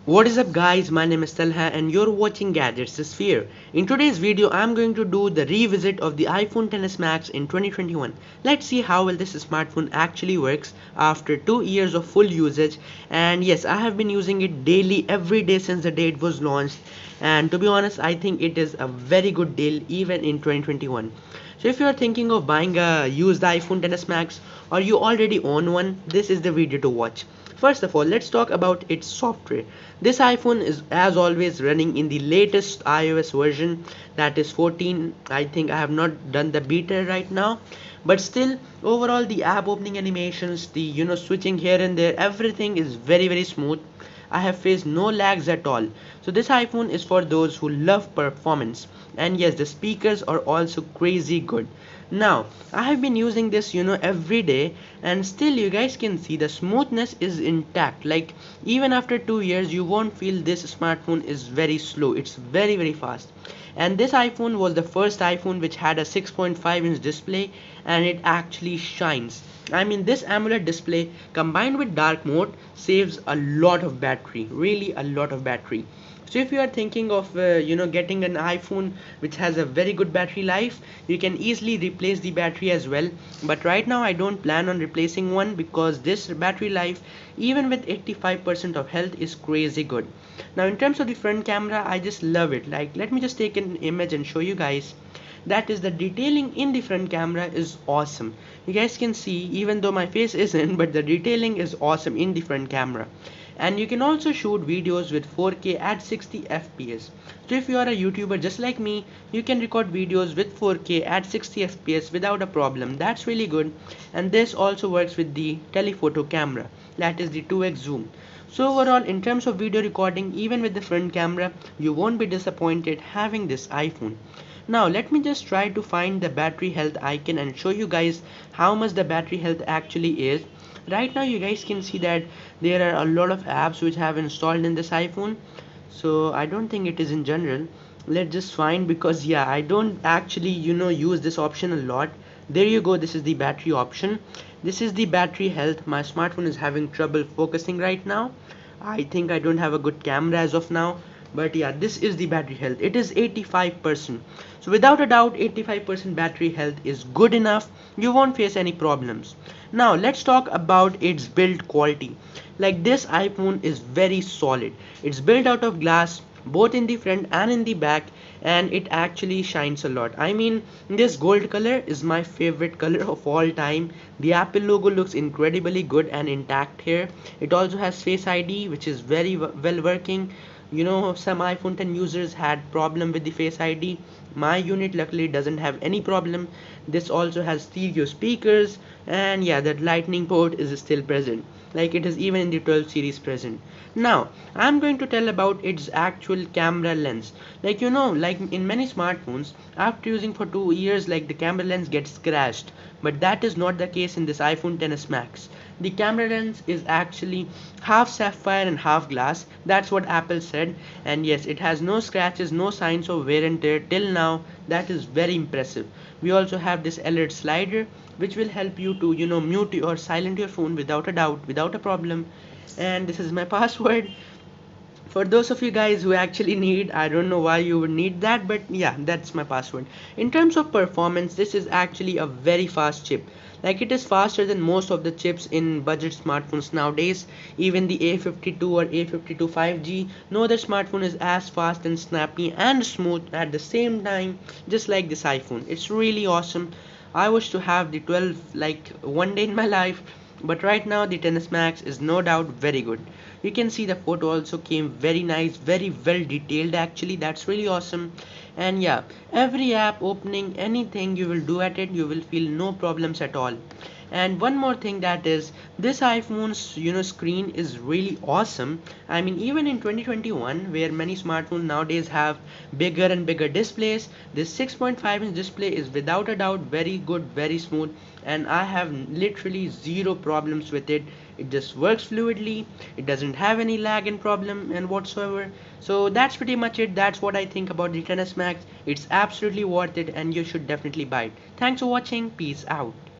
What is up guys, my name is Talha and you're watching Gadgets the Sphere. In today's video I'm going to do the revisit of the iPhone XS Max in 2021. Let's see how well this smartphone actually works after 2 years of full usage. And yes, I have been using it daily every day since the day it was launched, and to be honest I think it is a very good deal even in 2021. So if you are thinking of buying a used iPhone XS Max or you already own one, this is the video to watch. First of all, let's talk about its software. This iPhone is as always running in the latest iOS version, that is 14. I think I have not done the beta right now, but still overall the app opening animations, the switching here and there, everything is very smooth. I have faced no lags at all. So this iPhone is for those who love performance. And yes, the speakers are also crazy good. Now, I have been using this every day, and still you guys can see the smoothness is intact. Like even after 2 years you won't feel this smartphone is very slow. It's very fast. And this iPhone was the first iPhone which had a 6.5-inch display, and it actually shines. I mean, this AMOLED display combined with dark mode saves a lot of battery, really a lot of battery. So if you are thinking of getting an iPhone which has a very good battery life, you can easily replace the battery as well. But right now I don't plan on replacing one because this battery life, even with 85% of health, is crazy good. Now in terms of the front camera, I just love it. Like, let me just take an image and show you guys. That is, the detailing in the front camera is awesome. You guys can see, even though my face isn't, but the detailing is awesome in the front camera. And you can also shoot videos with 4K at 60 fps. So if you are a YouTuber just like me, you can record videos with 4K at 60 fps without a problem. That's really good. And this also works with the telephoto camera, that is the 2x zoom. So overall, in terms of video recording, even with the front camera, you won't be disappointed having this iPhone. Now let me just try to find the battery health icon and show you guys how much the battery health actually is. Right now you guys can see that there are a lot of apps which have installed in this iPhone. So I don't think it is in general. Let's just find, because yeah, I don't actually use this option a lot. There you go, this is the battery option. This is the battery health. My smartphone is having trouble focusing right now. I think I don't have a good camera as of now, but yeah, this is the battery health. It is 85%. So without a doubt, 85% battery health is good enough. You won't face any problems. Now let's talk about its build quality. Like, this iPhone is very solid. It's built out of glass both in the front and in the back, and it actually shines a lot. I mean, this gold color is my favorite color of all time. The Apple logo looks incredibly good and intact here. It also has Face ID, which is very well working. Some iPhone 10 users had problem with the Face ID. My unit luckily doesn't have any problem. This also has stereo speakers, and yeah, that lightning port is still present, like it is even in the 12 series present. Now I'm going to tell about its actual camera lens. Like, like in many smartphones, after using for 2 years, like, the camera lens gets scratched, but that is not the case in this iPhone XS Max. The camera lens is actually half sapphire and half glass. That's what Apple said. And yes, it has no scratches, no signs of wear and tear till now. That is very impressive. We also have this alert slider which will help you to mute or silent your phone without a doubt, without a problem. And this is my password. For those of you guys who actually need, I don't know why you would need that, but yeah, that's my password. In terms of performance, this is actually a very fast chip. Like, it is faster than most of the chips in budget smartphones nowadays. Even the A52 or A52 5G, no other smartphone is as fast and snappy and smooth at the same time, just like this iPhone. It's really awesome. I wish to have the 12 like one day in my life, but right now the XS Max is no doubt very good. You can see the photo also came very nice, very well detailed actually. That's really awesome. And yeah, every app opening, anything you will do at it, you will feel no problems at all. And one more thing, that is, this iPhone's screen is really awesome. I mean, even in 2021, where many smartphones nowadays have bigger and bigger displays, this 6.5-inch display is without a doubt very good, very smooth, and I have literally zero problems with it. It just works fluidly. It doesn't have any lag and problem and whatsoever. So that's pretty much it. That's what I think about the XS Max. It's absolutely worth it, and you should definitely buy it. Thanks for watching. Peace out.